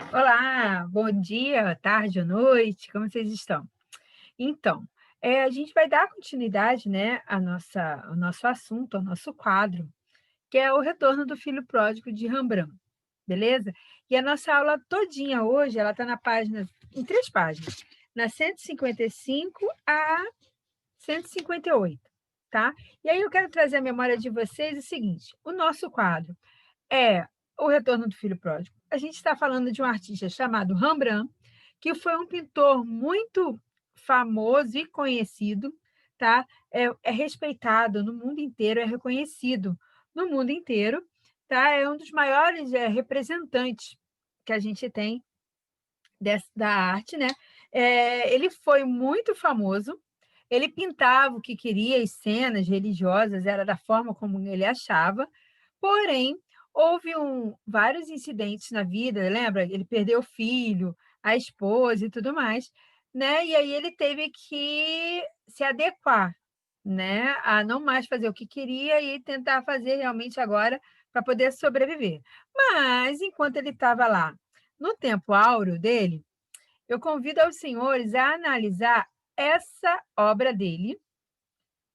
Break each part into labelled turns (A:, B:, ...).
A: Olá, bom dia, tarde ou noite, como vocês estão? Então, a gente vai dar continuidade, né, ao nosso assunto, ao nosso quadro, que é o retorno do filho pródigo de Rembrandt, beleza? E a nossa aula todinha hoje, ela está em 3 páginas, na 155 a 158, tá? E aí eu quero trazer à memória de vocês o seguinte: o nosso quadro é o retorno do filho pródigo. A gente está falando de um artista chamado Rembrandt, que foi um pintor muito famoso e conhecido, tá? É respeitado no mundo inteiro, é reconhecido no mundo inteiro, tá? É um dos maiores representantes que a gente tem da arte, né? Ele foi muito famoso, ele pintava o que queria, as cenas religiosas, era da forma como ele achava, porém, houve vários incidentes na vida, lembra? Ele perdeu o filho, a esposa e tudo mais, né? E aí ele teve que se adequar, né? A não mais fazer o que queria e tentar fazer realmente agora para poder sobreviver. Mas, enquanto ele estava lá, no tempo áureo dele, eu convido aos senhores a analisar essa obra dele,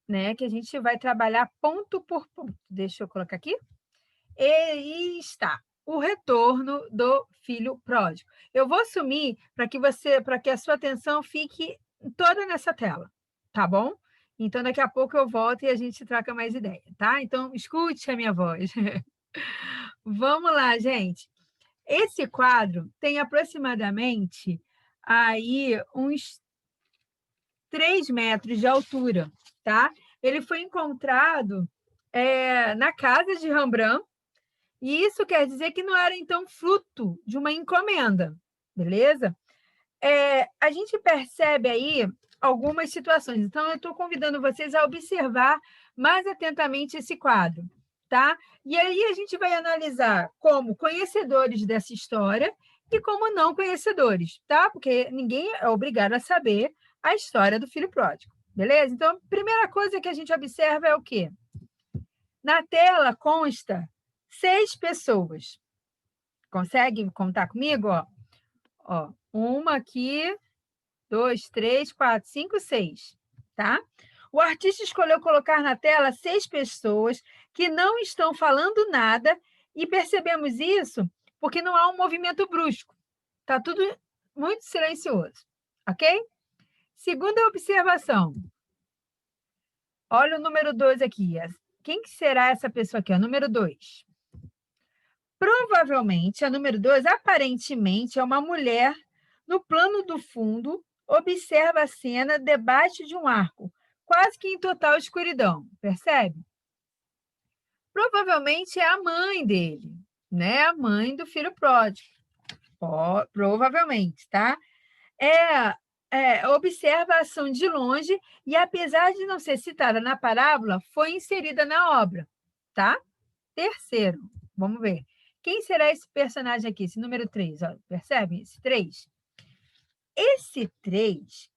A: né? Que a gente vai trabalhar ponto por ponto. Deixa eu colocar aqui. E aí está o retorno do filho pródigo. Eu vou sumir para que a sua atenção fique toda nessa tela, tá bom? Então daqui a pouco eu volto e a gente troca mais ideia, tá? Então escute a minha voz. Vamos lá, gente. Esse quadro tem aproximadamente aí uns 3 metros de altura, tá? Ele foi encontrado na casa de Rembrandt, e isso quer dizer que não era, então, fruto de uma encomenda, beleza? A gente percebe aí algumas situações. Então, eu estou convidando vocês a observar mais atentamente esse quadro, tá? E aí a gente vai analisar como conhecedores dessa história e como não conhecedores, tá? Porque ninguém é obrigado a saber a história do filho pródigo, beleza? Então, a primeira coisa que a gente observa é o quê? Na tela consta 6 pessoas. Consegue contar comigo? Uma aqui, dois, três, quatro, cinco, seis, tá? O artista escolheu colocar na tela 6 pessoas que não estão falando nada e percebemos isso porque não há um movimento brusco. Tá tudo muito silencioso, ok? Segunda observação. Olha o número 2 aqui. Quem que será essa pessoa aqui? O número 2. Provavelmente, a número 2, aparentemente, é uma mulher no plano do fundo, observa a cena debaixo de um arco, quase que em total escuridão, percebe? Provavelmente é a mãe dele, né? A mãe do filho pródigo. Provavelmente, tá? Observa a ação de longe e, apesar de não ser citada na parábola, foi inserida na obra, tá? Terceiro, vamos ver. Quem será esse personagem aqui, esse número 3? Ó, percebe? Esse 3. Esse 3,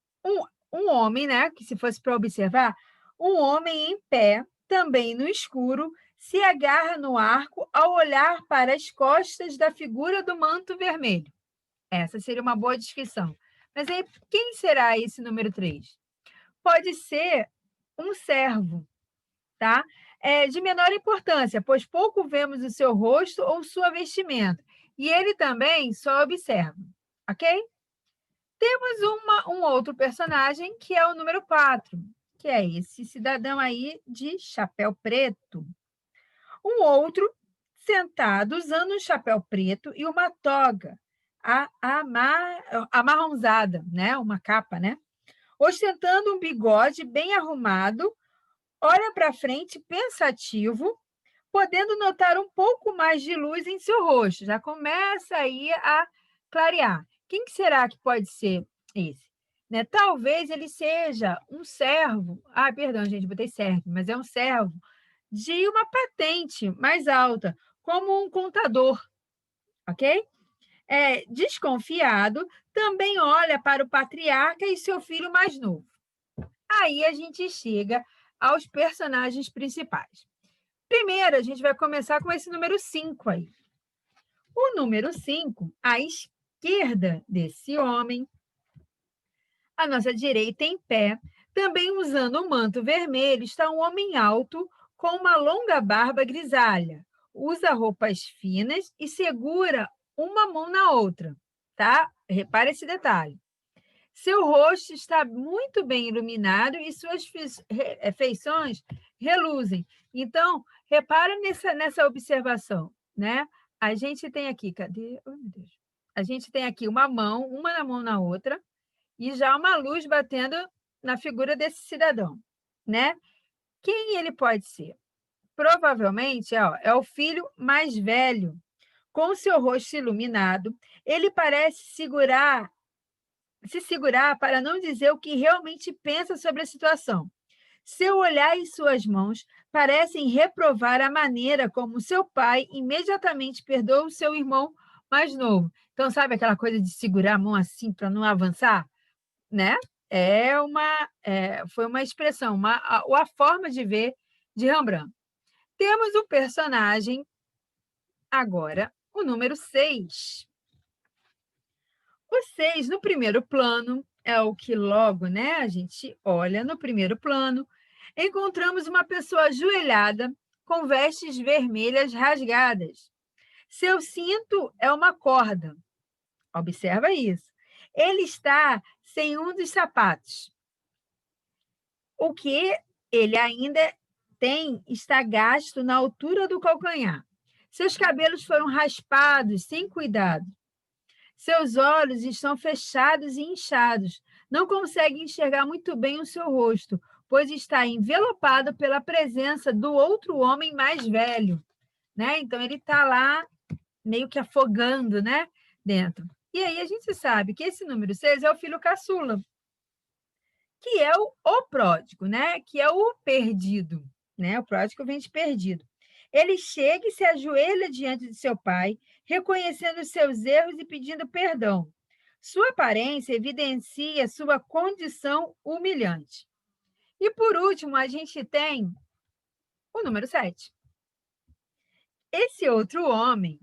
A: um homem, né? Que se fosse para observar, um homem em pé, também no escuro, se agarra no arco ao olhar para as costas da figura do manto vermelho. Essa seria uma boa descrição. Mas aí, quem será esse número 3? Pode ser um servo, tá? De menor importância, pois pouco vemos o seu rosto ou sua vestimenta. E ele também só observa, ok? Temos um outro personagem, que é o número 4, que é esse cidadão aí de chapéu preto. Um outro sentado, usando um chapéu preto e uma toga amarronzada, né? Uma capa, né? Ostentando um bigode bem arrumado, olha para frente pensativo, podendo notar um pouco mais de luz em seu rosto. Já começa aí a clarear. Quem que será que pode ser esse? Né? Talvez ele seja um servo. Ah, perdão, gente, botei servo, mas é um servo de uma patente mais alta, como um contador, ok? Desconfiado, também olha para o patriarca e seu filho mais novo. Aí a gente chega aos personagens principais. Primeiro, a gente vai começar com esse número 5 aí. O número 5, esquerda desse homem, à nossa direita, em pé, também usando um manto vermelho, está um homem alto com uma longa barba grisalha. Usa roupas finas e segura uma mão na outra, tá? Repare esse detalhe. Seu rosto está muito bem iluminado e suas feições reluzem. Então, repara nessa observação, né? A gente tem aqui, cadê? Oh, meu Deus. A gente tem aqui uma mão, uma na mão na outra, e já uma luz batendo na figura desse cidadão, né? Quem ele pode ser? Provavelmente é o filho mais velho, com seu rosto iluminado. Ele parece se segurar para não dizer o que realmente pensa sobre a situação. Seu olhar e suas mãos parecem reprovar a maneira como seu pai imediatamente perdoa o seu irmão mais novo. Então, sabe aquela coisa de segurar a mão assim para não avançar? Né? Foi uma expressão, a forma de ver de Rembrandt. Temos o personagem, agora, o número 6. O 6, no primeiro plano, é o que logo, né, a gente olha no primeiro plano, encontramos uma pessoa ajoelhada com vestes vermelhas rasgadas. Seu cinto é uma corda. Observa isso. Ele está sem um dos sapatos. O que ele ainda tem está gasto na altura do calcanhar. Seus cabelos foram raspados sem cuidado. Seus olhos estão fechados e inchados. Não consegue enxergar muito bem o seu rosto, pois está envelopado pela presença do outro homem mais velho, né? Então ele está lá meio que afogando, né, dentro. E aí a gente sabe que esse número 6 é o filho caçula, que é o pródigo, né? Que é o perdido, né? O pródigo vem de perdido. Ele chega e se ajoelha diante de seu pai, reconhecendo os seus erros e pedindo perdão. Sua aparência evidencia sua condição humilhante. E, por último, a gente tem o número 7. Esse outro homem,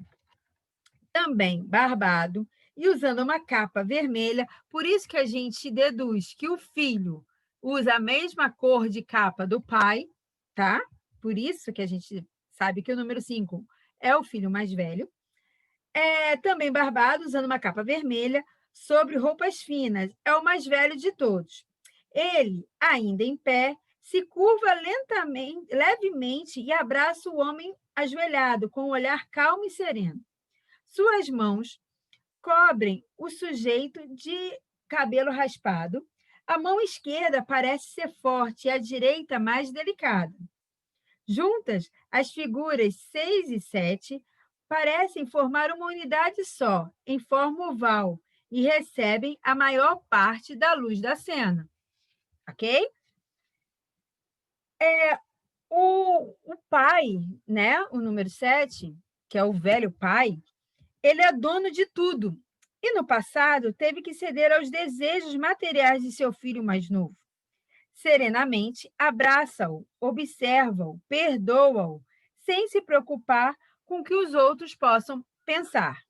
A: também barbado e usando uma capa vermelha, por isso que a gente deduz que o filho usa a mesma cor de capa do pai, tá? Por isso que a gente sabe que o número 5 é o filho mais velho. Também barbado, usando uma capa vermelha, sobre roupas finas. É o mais velho de todos. Ele, ainda em pé, se curva lentamente, levemente e abraça o homem ajoelhado, com um olhar calmo e sereno. Suas mãos cobrem o sujeito de cabelo raspado. A mão esquerda parece ser forte e a direita mais delicada. Juntas, as figuras 6 e 7 parecem formar uma unidade só, em forma oval, e recebem a maior parte da luz da cena. Ok? O pai, né, o número 7, que é o velho pai, ele é dono de tudo. E no passado teve que ceder aos desejos materiais de seu filho mais novo. Serenamente, abraça-o, observa-o, perdoa-o, sem se preocupar com o que os outros possam pensar,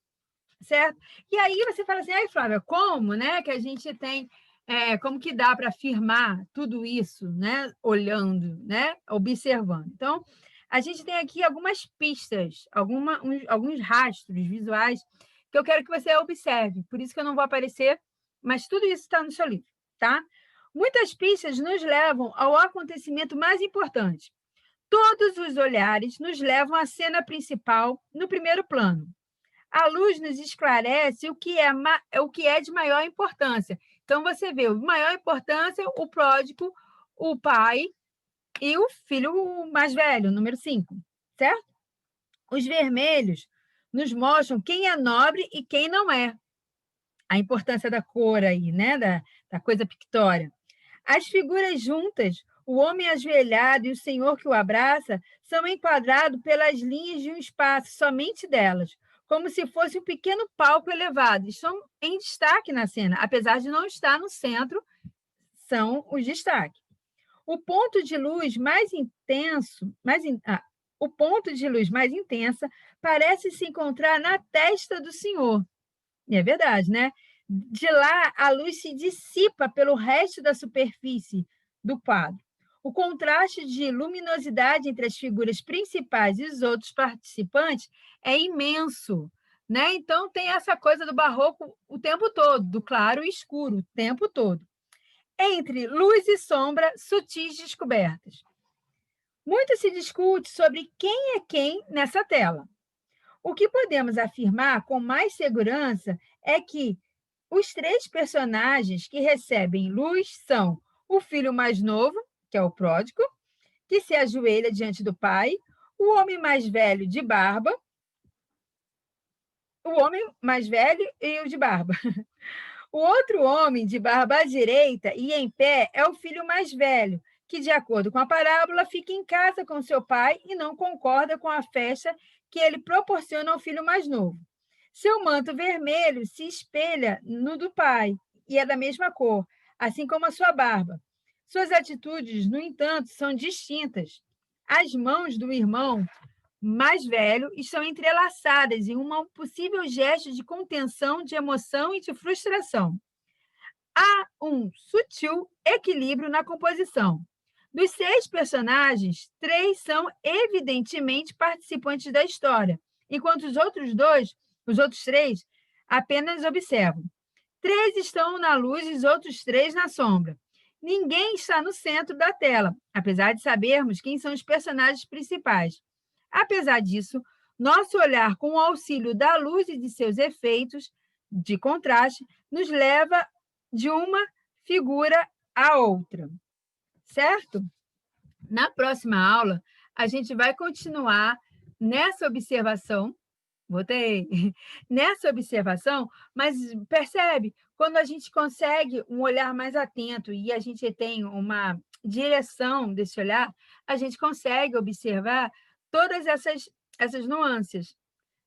A: certo? E aí você fala assim, ai, Flávia, como, né, que a gente tem, como que dá para afirmar tudo isso, né, olhando, né, observando? Então, a gente tem aqui algumas pistas, alguns rastros visuais que eu quero que você observe, por isso que eu não vou aparecer, mas tudo isso está no seu livro, tá? Muitas pistas nos levam ao acontecimento mais importante. Todos os olhares nos levam à cena principal no primeiro plano. A luz nos esclarece o que é de maior importância. Então, você vê, o maior importância, o pródigo, o pai e o filho mais velho, número 5, certo? Os vermelhos nos mostram quem é nobre e quem não é. A importância da cor aí, né? Da coisa pictória. As figuras juntas, o homem ajoelhado e o senhor que o abraça, são enquadrados pelas linhas de um espaço, somente delas, como se fosse um pequeno palco elevado. Estão em destaque na cena, apesar de não estar no centro, são os destaques. O ponto de luz mais intenso, o ponto de luz mais intensa parece se encontrar na testa do senhor. E é verdade, né? De lá, a luz se dissipa pelo resto da superfície do quadro. O contraste de luminosidade entre as figuras principais e os outros participantes é imenso, né? Então tem essa coisa do barroco o tempo todo, do claro e escuro o tempo todo. Entre luz e sombra, sutis descobertas. Muito se discute sobre quem é quem nessa tela. O que podemos afirmar com mais segurança é que os três personagens que recebem luz são o filho mais novo, que é o pródigo, que se ajoelha diante do pai, o homem mais velho de barba, o homem mais velho e o de barba. O outro homem de barba à direita e em pé é o filho mais velho, que, de acordo com a parábola, fica em casa com seu pai e não concorda com a festa que ele proporciona ao filho mais novo. Seu manto vermelho se espelha no do pai e é da mesma cor, assim como a sua barba. Suas atitudes, no entanto, são distintas. As mãos do irmão mais velho estão entrelaçadas em um possível gesto de contenção, de emoção e de frustração. Há um sutil equilíbrio na composição. Dos 6 personagens, 3 são evidentemente participantes da história, enquanto os outros 3, apenas observam. 3 estão na luz e os outros 3 na sombra. Ninguém está no centro da tela, apesar de sabermos quem são os personagens principais. Apesar disso, nosso olhar com o auxílio da luz e de seus efeitos de contraste nos leva de uma figura à outra, certo? Na próxima aula, a gente vai continuar nessa observação, botei nessa observação, mas percebe, quando a gente consegue um olhar mais atento e a gente tem uma direção desse olhar, a gente consegue observar todas essas nuances,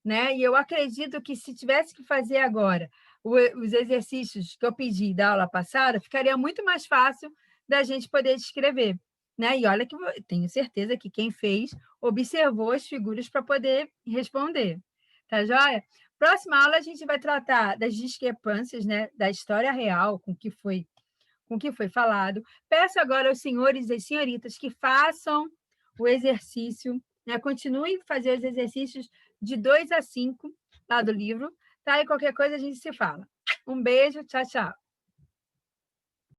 A: né? E eu acredito que se tivesse que fazer agora os exercícios que eu pedi da aula passada, ficaria muito mais fácil da gente poder descrever, né? E olha que eu tenho certeza que quem fez observou as figuras para poder responder, tá joia? Próxima aula a gente vai tratar das discrepâncias, né, da história real com o que foi falado. Peço agora aos senhores e senhoritas que façam o exercício, né? Continuem a fazer os exercícios de 2 a 5 lá do livro, tá? E qualquer coisa a gente se fala. Um beijo, tchau, tchau.